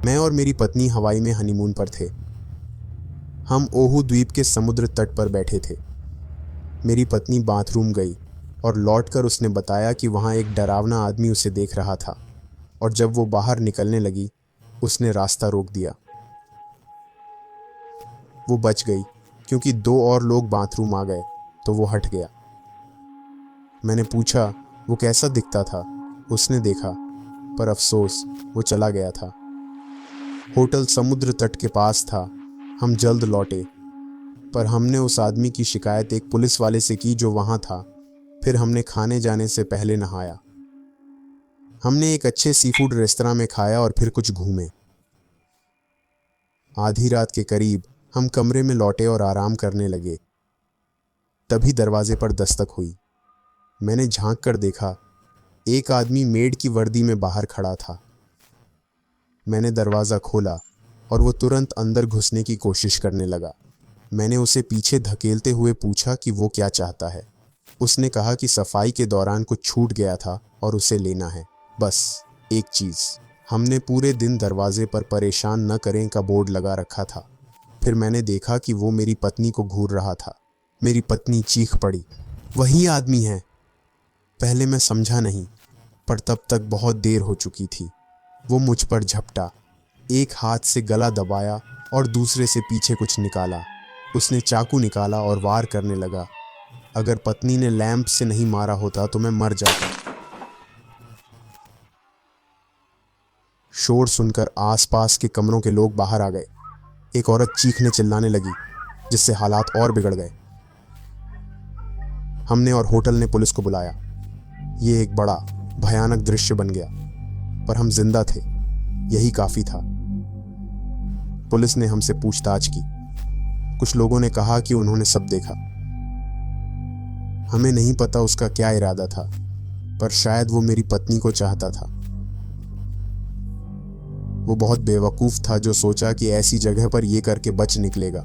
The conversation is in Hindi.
मैं और मेरी पत्नी हवाई में हनीमून पर थे। हम ओहू द्वीप के समुद्र तट पर बैठे थे। मेरी पत्नी बाथरूम गई और लौटकर उसने बताया कि वहाँ एक डरावना आदमी उसे देख रहा था, और जब वो बाहर निकलने लगी उसने रास्ता रोक दिया। वो बच गई क्योंकि 2 और लोग बाथरूम आ गए तो वो हट गया। मैंने पूछा वो कैसा दिखता था। उसने देखा, पर अफसोस वो चला गया था। होटल समुद्र तट के पास था। हम जल्द लौटे, पर हमने उस आदमी की शिकायत एक पुलिस वाले से की जो वहां था। फिर हमने खाने जाने से पहले नहाया। हमने एक अच्छे सीफूड रेस्तरां में खाया और फिर कुछ घूमे। आधी रात के करीब हम कमरे में लौटे और आराम करने लगे। तभी दरवाजे पर दस्तक हुई। मैंने झांक कर देखा, एक आदमी मेड की वर्दी में बाहर खड़ा था। मैंने दरवाज़ा खोला और वो तुरंत अंदर घुसने की कोशिश करने लगा। मैंने उसे पीछे धकेलते हुए पूछा कि वो क्या चाहता है। उसने कहा कि सफाई के दौरान कुछ छूट गया था और उसे लेना है, बस एक चीज़। हमने पूरे दिन दरवाजे पर परेशान न करें का बोर्ड लगा रखा था। फिर मैंने देखा कि वो मेरी पत्नी को घूर रहा था। मेरी पत्नी चीख पड़ी, वही आदमी है। पहले मैं समझा नहीं, पर तब तक बहुत देर हो चुकी थी। वो मुझ पर झपटा, एक हाथ से गला दबाया और दूसरे से पीछे कुछ निकाला। उसने चाकू निकाला और वार करने लगा। अगर पत्नी ने लैंप से नहीं मारा होता तो मैं मर जाता। शोर सुनकर आसपास के कमरों के लोग बाहर आ गए। एक औरत चीखने चिल्लाने लगी, जिससे हालात और बिगड़ गए। हमने और होटल ने पुलिस को बुलाया। ये एक बड़ा भयानक दृश्य बन गया, पर हम जिंदा थे, यही काफी था। पुलिस ने हमसे पूछताछ की। कुछ लोगों ने कहा कि उन्होंने सब देखा। हमें नहीं पता उसका क्या इरादा था, पर शायद वो मेरी पत्नी को चाहता था। वो बहुत बेवकूफ था जो सोचा कि ऐसी जगह पर ये करके बच निकलेगा।